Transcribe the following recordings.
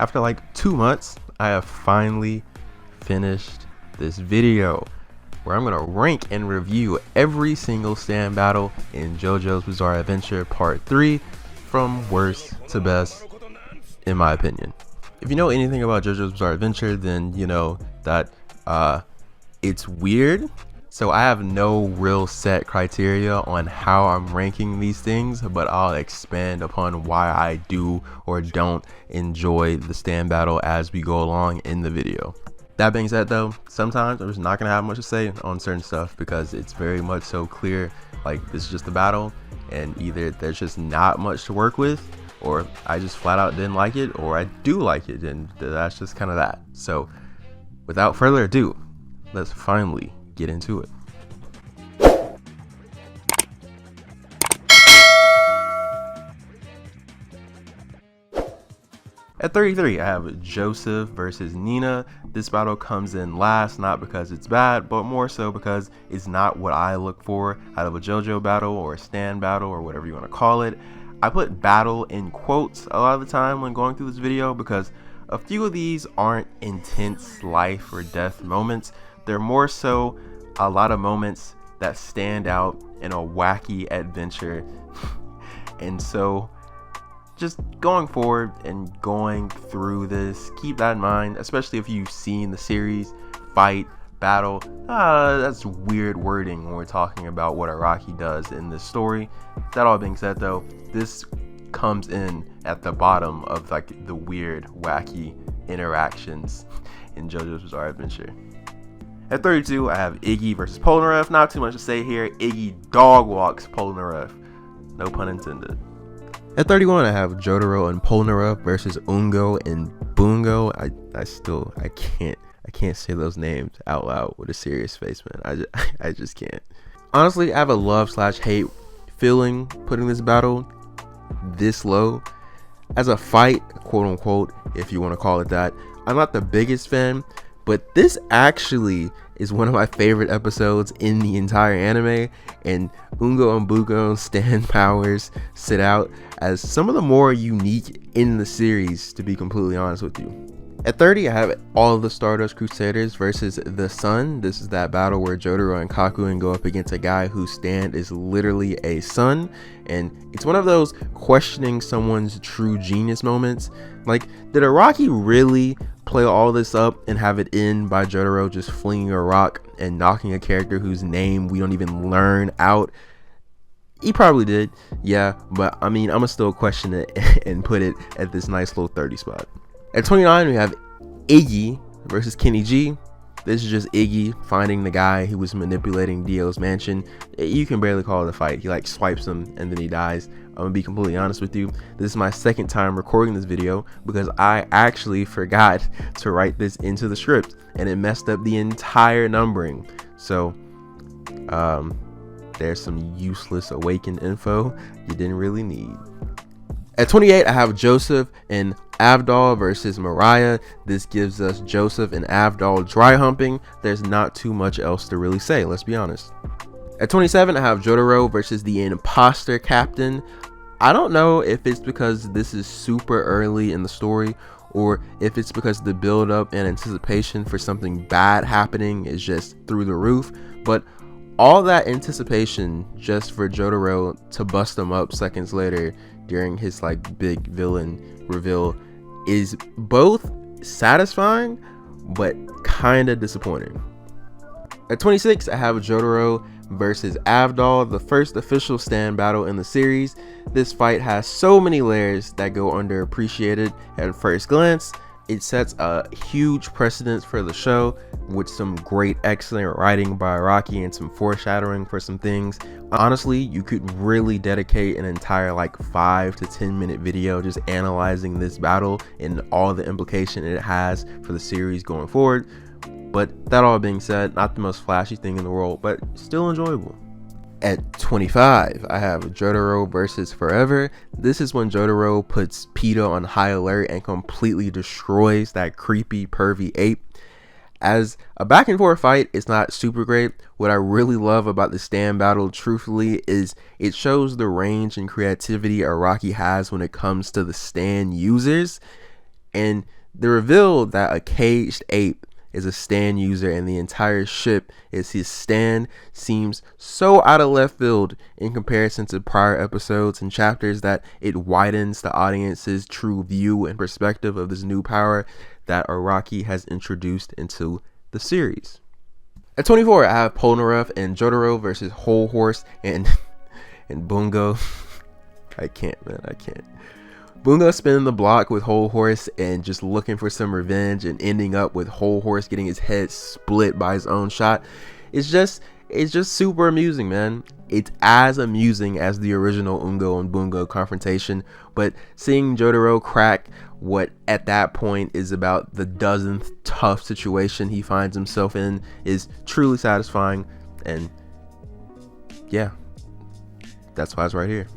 after like 2 months, I have finally finished this video where I'm gonna rank and review every single stand battle in JoJo's Bizarre Adventure Part 3 from worst to best, in my opinion. If you know anything about JoJo's Bizarre Adventure, then you know that it's weird. So I have no real set criteria on how I'm ranking these things, but I'll expand upon why I do or don't enjoy the stand battle as we go along in the video. That being said though, sometimes I'm just not gonna have much to say on certain stuff because it's very much so clear, like this is just a battle and either there's just not much to work with, or I just flat out didn't like it, or I do like it, and that's just kind of that. So without further ado, let's finally get into it. At 33, I have Joeseph versus Nina. This battle comes in last, not because it's bad, but more so because it's not what I look for out of a JoJo battle or a stand battle or whatever you want to call it. I put battle in quotes a lot of the time when going through this video because a few of these aren't intense life or death moments. They're more so a lot of moments that stand out in a wacky adventure. And so just going forward and going through this, keep that in mind, especially if you've seen the series fight battle. That's weird wording when we're talking about what Araki does in this story. That all being said though, this comes in at the bottom of like the weird wacky interactions in JoJo's Bizarre Adventure. At 32, I have Iggy versus Polnareff. Not too much to say here. Iggy dog walks Polnareff. No pun intended. At 31, I have Jotaro and Polnareff versus Oongo and Boingo. I can't say those names out loud with a serious face, man. I just can't. Honestly, I have a love/hate feeling putting this battle this low. As a fight, quote unquote, if you want to call it that, I'm not the biggest fan, but this actually is one of my favorite episodes in the entire anime, and Oongo and Boingo's stand powers sit out as some of the more unique in the series, to be completely honest with you. At 30, I have all of the Stardust Crusaders versus the Sun. This is that battle where Jotaro and Kakyoin go up against a guy whose stand is literally a sun, and it's one of those questioning someone's true genius moments. Like, did Araki really play all this up and have it end by Jotaro just flinging a rock and knocking a character whose name we don't even learn out? He probably did, yeah, but I mean, I'ma still question it and put it at this nice little 30 spot. At 29, we have Iggy versus Kenny G. This is just Iggy finding the guy who was manipulating Dio's mansion. You can barely call it a fight. He like swipes him and then he dies. I'm gonna be completely honest with you. This is my second time recording this video because I actually forgot to write this into the script and it messed up the entire numbering. So there's some useless awakened info you didn't really need. At 28, I have Joeseph and Avdol versus Mariah. This gives us Joeseph and Avdol dry humping. There's not too much else to really say, let's be honest. At 27, I have Jotaro versus the Impostor Captain. I don't know if it's because this is super early in the story or if it's because the build up and anticipation for something bad happening is just through the roof, but all that anticipation just for Jotaro to bust him up seconds later during his like big villain reveal is both satisfying but kind of disappointing. At 26, I have Jotaro versus Avdol, the first official stand battle in the series. This fight has so many layers that go underappreciated at first glance. It sets a huge precedence for the show with some great excellent writing by Araki and some foreshadowing for some things. Honestly, you could really dedicate an entire like 5 to 10 minute video just analyzing this battle and all the implication it has for the series going forward. But that all being said, not the most flashy thing in the world, but still enjoyable. At 25, I have Jotaro versus Forever. This is when Jotaro puts PETA on high alert and completely destroys that creepy, pervy ape. As a back and forth fight, it's not super great. What I really love about the stand battle, truthfully, is it shows the range and creativity Araki has when it comes to the stand users. And the reveal that a caged ape is a stand user and the entire ship is his stand seems so out of left field in comparison to prior episodes and chapters that it widens the audience's true view and perspective of this new power that Araki has introduced into the series. At 24, I have Polnareff and Jotaro versus Whole Horse and Boingo. I can't, man. I can't. Boingo spinning the block with Whole Horse and just looking for some revenge and ending up with Whole Horse getting his head split by his own shot. It's just super amusing, man. It's as amusing as the original Oongo and Boingo confrontation, but seeing Jotaro crack what at that point is about the dozenth tough situation he finds himself in is truly satisfying. And yeah, that's why it's right here.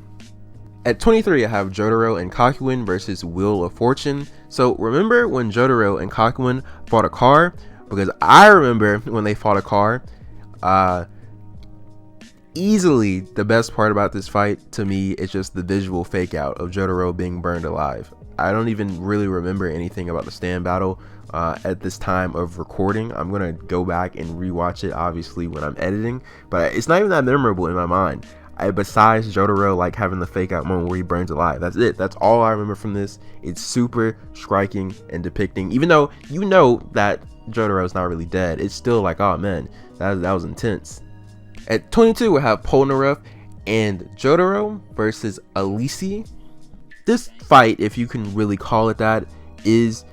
At 23, I have Jotaro and Kakyoin versus Wheel of Fortune. So remember when Jotaro and Kakyoin fought a car? Because I remember when they fought a car. Easily the best part about this fight to me is just the visual fake out of Jotaro being burned alive. I don't even really remember anything about the stand battle at this time of recording. I'm gonna go back and rewatch it obviously when I'm editing, but it's not even that memorable in my mind. Besides Jotaro like having the fake out moment where he burns alive. That's it. That's all I remember from this. It's super striking and depicting. Even though you know that Jotaro's not really dead, it's still like, oh man, that was intense. At 22, we have Polnareff and Jotaro versus Alessi. This fight, if you can really call it that, is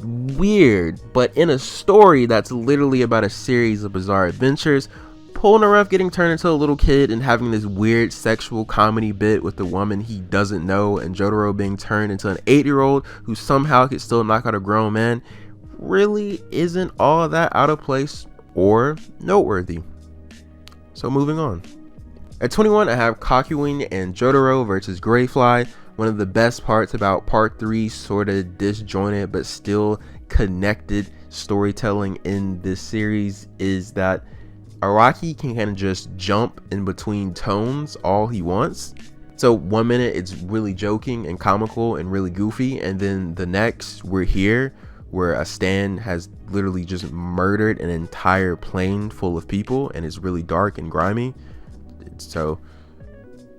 weird, but in a story that's literally about a series of bizarre adventures. Polnareff getting turned into a little kid and having this weird sexual comedy bit with the woman he doesn't know, and Jotaro being turned into an 8-year-old who somehow could still knock out a grown man, really isn't all that out of place or noteworthy. So moving on. At 21, I have Kakyoin and Jotaro versus Greyfly. One of the best parts about part 3 sort of disjointed but still connected storytelling in this series is that Araki can kind of just jump in between tones all he wants. So one minute it's really joking and comical and really goofy, and then the next we're here where a stand has literally just murdered an entire plane full of people and it's really dark and grimy. It's so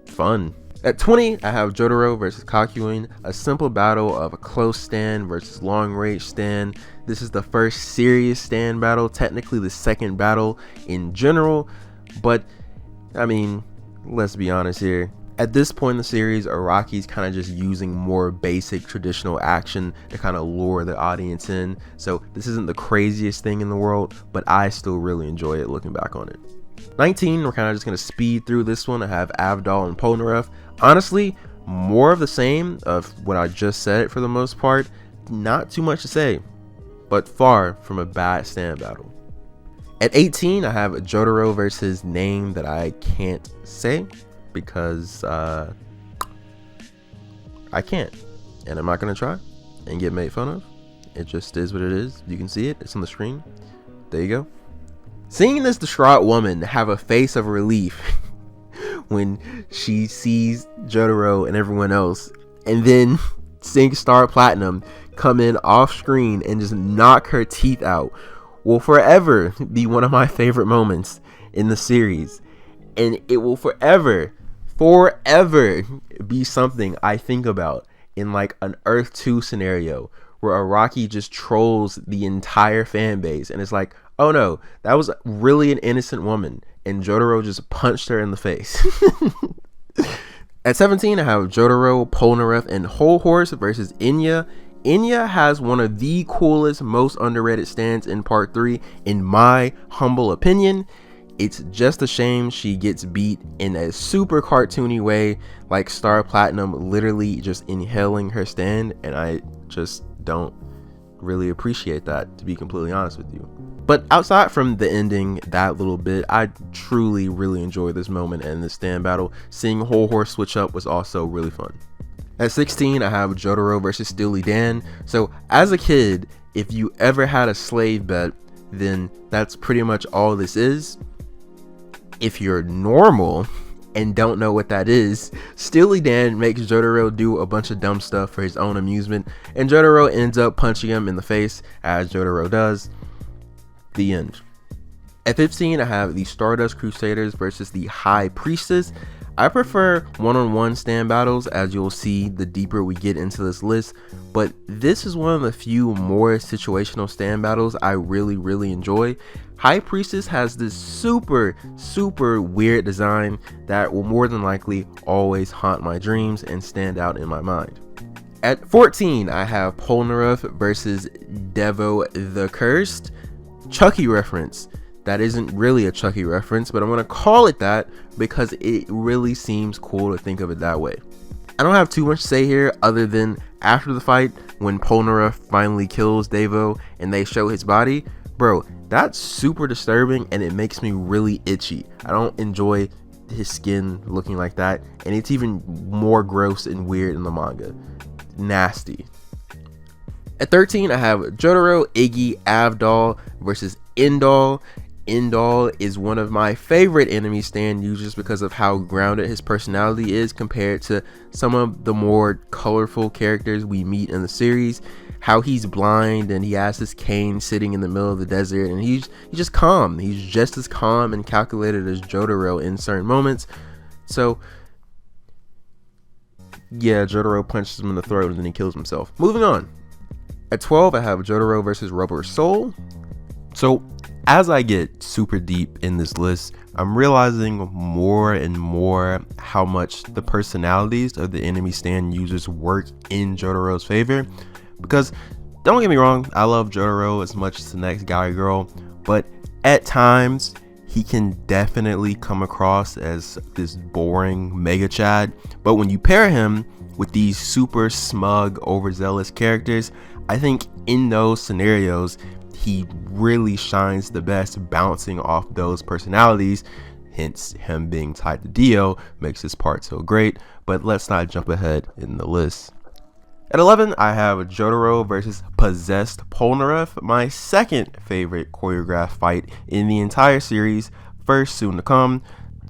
fun. At 20, I have Jotaro versus Kakyoin, a simple battle of a close stand versus long range stand. This is the first serious stand battle, technically the second battle in general, but I mean, let's be honest here. At this point in the series, Araki's kind of just using more basic traditional action to kind of lure the audience in. So this isn't the craziest thing in the world, but I still really enjoy it looking back on it. 19, we're kind of just going to speed through this one. I have Avdol and Polnareff. Honestly, more of the same of what I just said for the most part. Not too much to say, but far from a bad stand battle. At 18, I have Jotaro versus name that I can't say because I can't, and I'm not going to try and get made fun of. It just is what it is. You can see it. It's on the screen. There you go. Seeing this distraught woman have a face of relief when she sees Jotaro and everyone else, and then seeing Star Platinum come in off screen and just knock her teeth out, will forever be one of my favorite moments in the series, and it will forever be something I think about in like an Earth 2 scenario where Araki just trolls the entire fan base and it's like, oh no, that was really an innocent woman, and Jotaro just punched her in the face. At 17, I have Jotaro, Polnareff, and Whole Horse versus Enya. Enya has one of the coolest, most underrated stands in part 3, in my humble opinion. It's just a shame she gets beat in a super cartoony way, like Star Platinum literally just inhaling her stand, and I just don't really appreciate that, to be completely honest with you. But outside from the ending, that little bit, I truly really enjoyed this moment and this stand battle. Seeing Whole Horse switch up was also really fun. At 16, I have Jotaro versus Steely Dan. So as a kid, if you ever had a slave bet, then that's pretty much all this is. If you're normal and don't know what that is, Steely Dan makes Jotaro do a bunch of dumb stuff for his own amusement, and Jotaro ends up punching him in the face, as Jotaro does. The end. At 15, I have the Stardust Crusaders versus the High Priestess. I prefer one-on-one stand battles, as you'll see the deeper we get into this list, but this is one of the few more situational stand battles I really enjoy. High Priestess has this super weird design that will more than likely always haunt my dreams and stand out in my mind. At 14, I have Polnareff versus Devo the Cursed. Chucky reference. That isn't really a Chucky reference, but I'm going to call it that because it really seems cool to think of it that way. I don't have too much to say here other than after the fight, when Polnareff finally kills Devo and they show his body, bro, that's super disturbing and it makes me really itchy. I don't enjoy his skin looking like that, and it's even more gross and weird in the manga. Nasty. At 13, I have Jotaro, Iggy, Avdol versus Endol. Endol is one of my favorite enemy stand users because of how grounded his personality is compared to some of the more colorful characters we meet in the series. How he's blind and he has his cane sitting in the middle of the desert, and he's just calm. He's just as calm and calculated as Jotaro in certain moments. So yeah, Jotaro punches him in the throat and then he kills himself. Moving on. At 12, I have Jotaro versus Rubber Soul. So as I get super deep in this list, I'm realizing more and more how much the personalities of the enemy stand users work in Jotaro's favor. Because don't get me wrong, I love Jotaro as much as the next guy girl, but at times he can definitely come across as this boring mega chad. But when you pair him with these super smug, overzealous characters, I think in those scenarios he really shines the best, bouncing off those personalities. Hence him being tied to Dio makes this part so great. But let's not jump ahead in the list. At 11, I have Jotaro versus Possessed Polnareff, my second favorite choreographed fight in the entire series, first soon to come.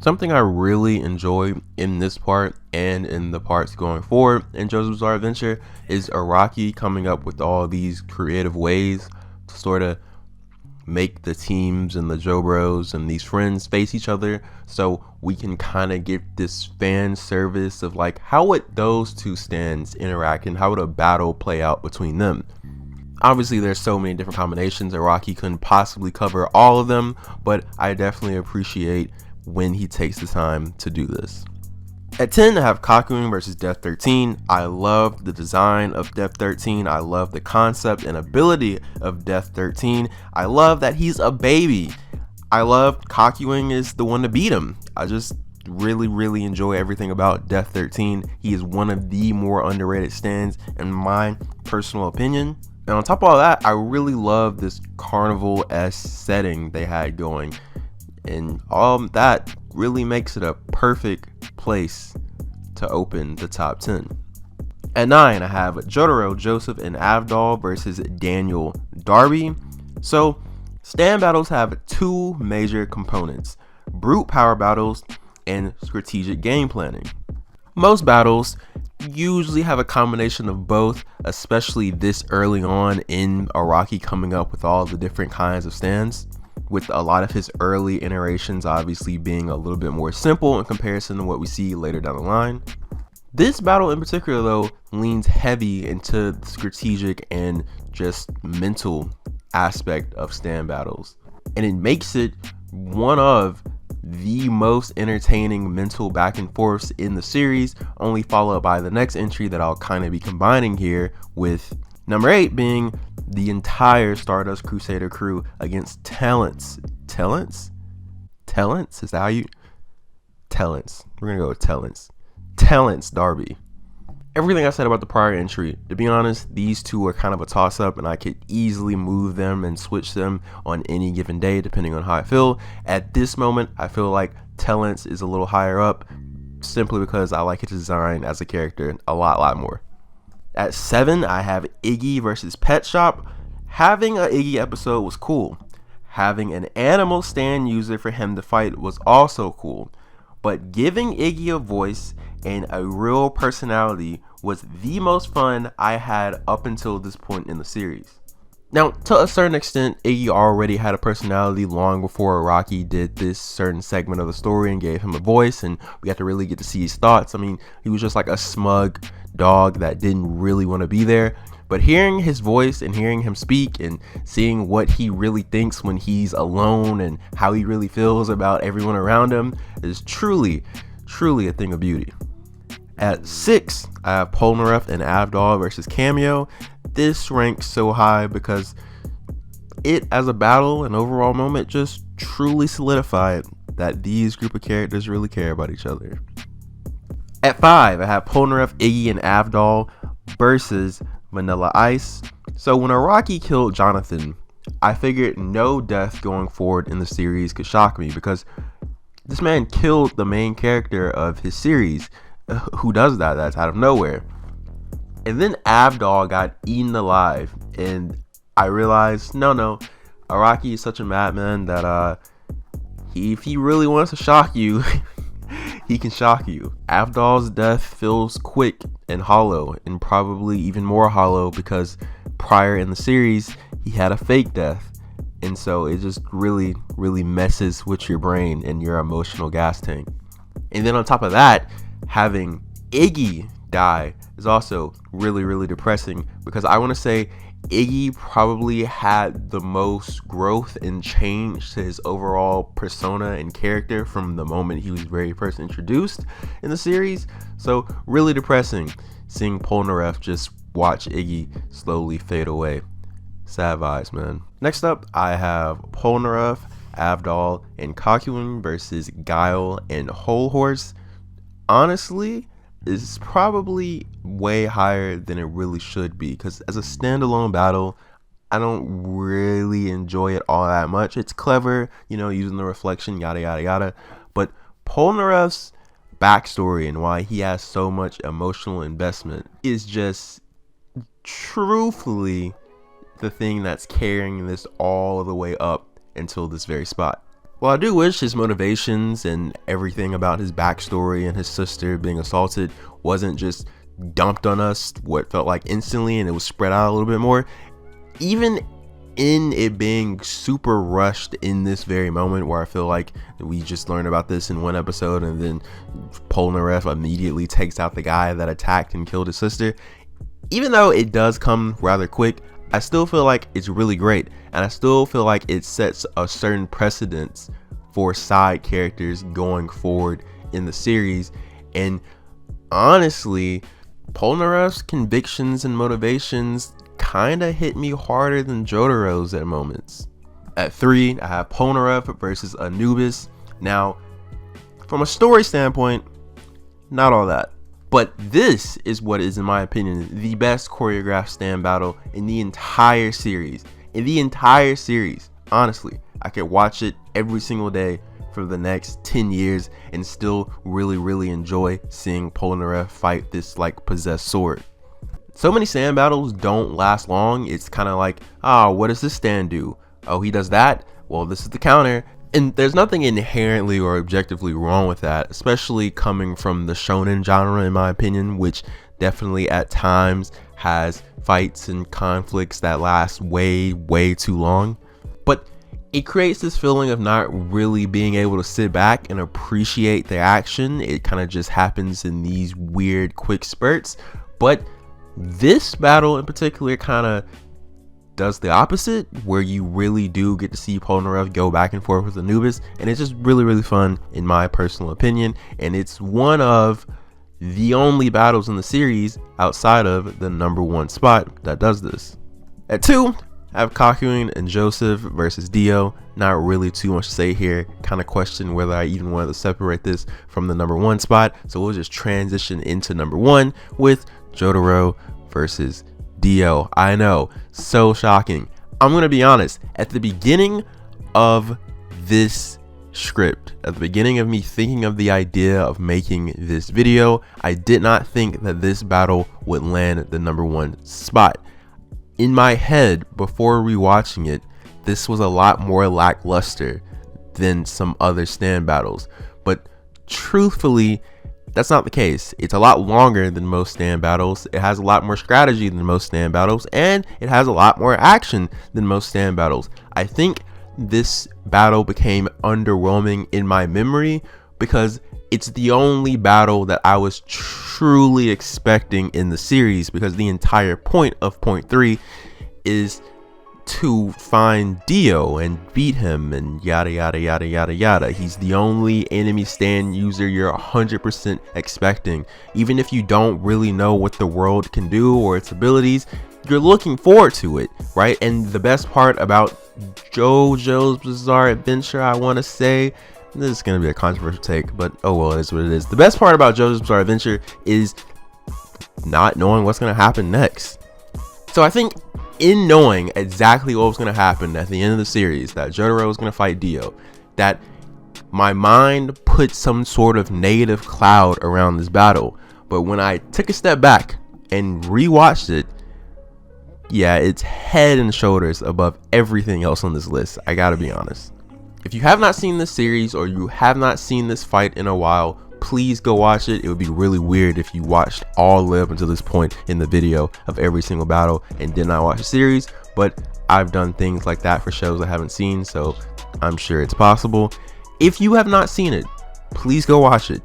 Something I really enjoy in this part and in the parts going forward in JoJo's Bizarre Adventure is Araki coming up with all these creative ways to sort of make the teams and the Jobros and these friends face each other, so we can kind of get this fan service of like how would those two stands interact and how would a battle play out between them. Obviously there's so many different combinations, Araki couldn't possibly cover all of them, but I definitely appreciate when he takes the time to do this. At 10, I have Kakyoin versus Death 13. I love the design of Death 13. I love the concept and ability of Death 13. I love that he's a baby. I love Kakyoin is the one to beat him. I just really enjoy everything about Death 13. He is one of the more underrated stands in my personal opinion. And on top of all that, I really love this carnival-esque setting they had going. And all that really makes it a perfect place to open the top 10. At 9, I have Jotaro, Joeseph, and Avdol versus Daniel, Darby. So, stand battles have two major components: brute power battles and strategic game planning. Most battles usually have a combination of both, especially this early on in Araki coming up with all the different kinds of stands, with a lot of his early iterations obviously being a little bit more simple in comparison to what we see later down the line. This battle in particular though leans heavy into the strategic and just mental aspect of stand battles, and it makes it one of the most entertaining mental back and forths in the series, only followed by the next entry that I'll kind of be combining here, with number 8 being the entire Stardust Crusader crew against Telence. Telence? Is that how you? Telence. We're gonna go with Telence. Telence Darby. Everything I said about the prior entry, to be honest, these two are kind of a toss-up, and I could easily move them and switch them on any given day depending on how I feel. At this moment, I feel like Telence is a little higher up, simply because I like his design as a character a lot more. At 7, I have Iggy versus Pet Shop. Having an Iggy episode was cool. Having an animal stand user for him to fight was also cool. but giving Iggy a voice and a real personality was the most fun I had up until this point in the series. Now, to a certain extent, Iggy already had a personality long before Araki did this certain segment of the story and gave him a voice, and we got to really get to see his thoughts. I mean, he was just like a smug dog that didn't really want to be there. But hearing his voice and hearing him speak and seeing what he really thinks when he's alone and how he really feels about everyone around him is truly a thing of beauty. At 6, I have Polnareff and Avdol versus Cameo. This ranks so high because it, as a battle and overall moment, just truly solidified that these group of characters really care about each other. At 5, I have Polnareff, Iggy, and Avdol versus Vanilla Ice. So when Araki killed Jonathan, I figured no death going forward in the series could shock me because this man killed the main character of his series. Who does that? That's out of nowhere. And then Avdol got eaten alive, and I realized, no, Araki is such a madman that if he really wants to shock you, he can shock you. Avdol's death feels quick and hollow, and probably even more hollow because prior in the series, he had a fake death. And so it just really messes with your brain and your emotional gas tank. And then on top of that, having Iggy die is also really depressing because I want to say Iggy probably had the most growth and change to his overall persona and character from the moment he was very first introduced in the series. So really depressing seeing Polnareff just watch Iggy slowly fade away. Sad vibes, man. Next up, I have Polnareff, Avdol, and Kakyoin versus Geil and Whole Horse. Honestly, is probably way higher than it really should be because as a standalone battle, I don't really enjoy it all that much. It's clever, using the reflection, yada yada, but Polnareff's backstory and why he has so much emotional investment is just truthfully the thing that's carrying this all the way up until this very spot. Well, I do wish his motivations and everything about his backstory and his sister being assaulted wasn't just dumped on us what felt like instantly and it was spread out a little bit more. Even in it being super rushed in this very moment where I feel like we just learned about this in one episode and then Polnareff immediately takes out the guy that attacked and killed his sister. Even though it does come rather quick, I still feel like it's really great, and I still feel like it sets a certain precedence for side characters going forward in the series. And honestly, Polnareff's convictions and motivations kinda hit me harder than Jotaro's at moments. At 3, I have Polnareff versus Anubis. Now, from a story standpoint, not all that. But this is what is, in my opinion, the best choreographed stand battle in the entire series. Honestly, I could watch it every single day for the next 10 years and still really enjoy seeing Polnareff fight this like possessed sword. So many stand battles don't last long. It's kind of like, what does this stand do? Oh, he does that? Well, this is the counter. And there's nothing inherently or objectively wrong with that, especially coming from the shonen genre, in my opinion, which definitely at times has fights and conflicts that last way too long. But it creates this feeling of not really being able to sit back and appreciate the action. It kind of just happens in these weird quick spurts. But this battle in particular kind of does the opposite, where you really do get to see Polnareff go back and forth with Anubis, and it's just really fun in my personal opinion. And it's one of the only battles in the series outside of the #1 spot that does this. At 2, I have Kakyoin and Joeseph versus Devo. Not really too much to say here. Kind of question whether I even wanted to separate this from the #1 spot, so we'll just transition into #1 with Jotaro versus Devo. I know, so shocking. I'm gonna be honest, at the beginning of this script, at the beginning of me thinking of the idea of making this video, I did not think that this battle would land the #1 spot. In my head, before rewatching it, this was a lot more lackluster than some other stand battles. But truthfully, that's not the case. It's a lot longer than most stand battles. It has a lot more strategy than most stand battles, and it has a lot more action than most stand battles. I think this battle became underwhelming in my memory because it's the only battle that I was truly expecting in the series, because the entire point of point 3 is to find Dio and beat him and yada yada yada yada yada. He's the only enemy stand user you're 100% expecting. Even if you don't really know what the world can do or its abilities, you're looking forward to it, right? And the best part about JoJo's Bizarre Adventure, I want to say, this is going to be a controversial take, but oh well, it is what it is. The best part about JoJo's Bizarre Adventure is not knowing what's going to happen next. So I think in knowing exactly what was going to happen at the end of the series, that Jotaro was going to fight Dio, that my mind put some sort of negative cloud around this battle. But when I took a step back and rewatched it, yeah, it's head and shoulders above everything else on this list. I gotta be honest. If you have not seen this series, or you have not seen this fight in a while, please go watch it. It would be really weird if you watched all the way up until this point in the video of every single battle and did not watch the series, but I've done things like that for shows I haven't seen, so I'm sure it's possible. If you have not seen it, please go watch it.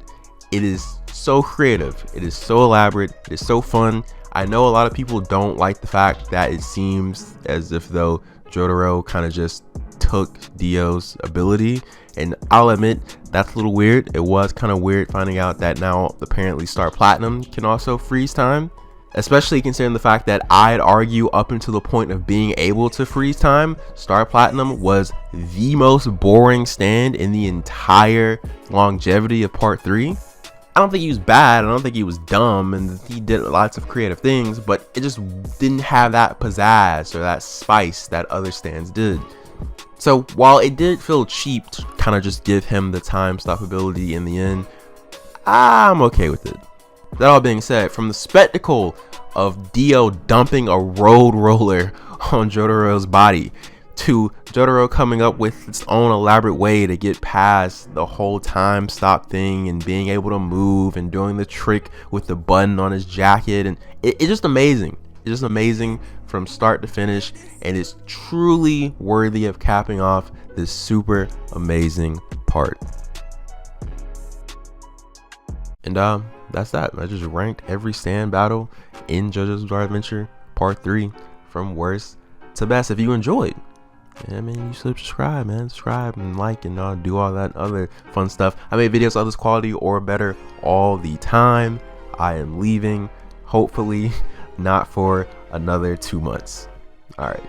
It is so creative, it is so elaborate, it is so fun. I know a lot of people don't like the fact that it seems as if though Jotaro kind of just took Dio's ability, and I'll admit that's a little weird. It was kind of weird finding out that now apparently Star Platinum can also freeze time, especially considering the fact that I'd argue up until the point of being able to freeze time, Star Platinum was the most boring stand in the entire longevity of part 3. I don't think he was bad, I don't think he was dumb, and he did lots of creative things, but it just didn't have that pizzazz or that spice that other stands did. So while it did feel cheap to kind of just give him the time stop ability in the end, I'm okay with it. That all being said, from the spectacle of Dio dumping a road roller on Jotaro's body, to Jotaro coming up with its own elaborate way to get past the whole time stop thing and being able to move and doing the trick with the button on his jacket, and it's just amazing. It's just amazing from start to finish, and it's truly worthy of capping off this super amazing part. And that's that. I just ranked every stand battle in JoJo's Bizarre Adventure Part 3 from worst to best. If you enjoyed, I mean, you subscribe, man. Subscribe and like and do all that other fun stuff. I make videos of this quality or better all the time. I am leaving, hopefully not for another 2 months. All right.